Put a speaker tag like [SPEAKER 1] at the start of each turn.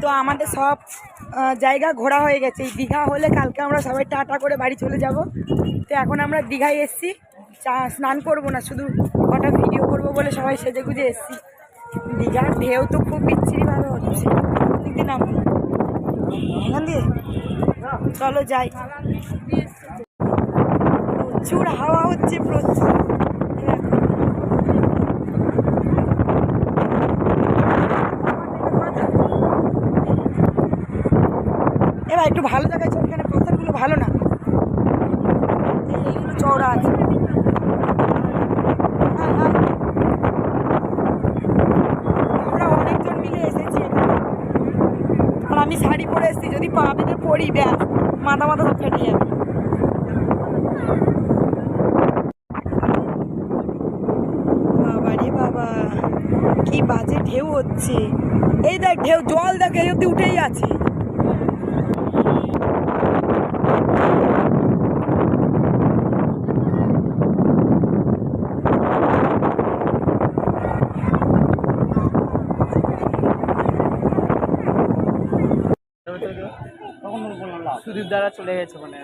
[SPEAKER 1] তো আমাদের সব জায়গা ঘোরা হয়ে গেছে। দীঘা হলে কালকে আমরা সবাই টাটা করে বাড়ি চলে যাব। তো এখন আমরা দীঘায় এসছি, স্নান করবো না, শুধু কটা ভিডিও করবো বলে সবাই সেজে গুজে এসছি। দীঘার ঢেউ তো খুব বিচ্ছিরিভাবে হচ্ছে। এখান দিয়ে চলো যাই। প্রচুর হাওয়া হচ্ছে, প্রচুর। এবার একটু ভালো জায়গায় চল, এখানে পাথরগুলো ভালো না, এইগুলো চওড়া আছে। আমরা অনেকজন মিলে এসেছি এখানে, আর আমি শাড়ি পরে এসেছি, যদি পা বেঁধে পড়ি ব্যাস মাথা মাথা সব ফেটে যাবে। বাবা রে বাবা, কি বাজে ঢেউ হচ্ছে। এই দেখ ঢেউ, জল দেখ এই অব্দি উঠেই আছে।
[SPEAKER 2] সুদীপ দ্বারা চলে গেছে মানে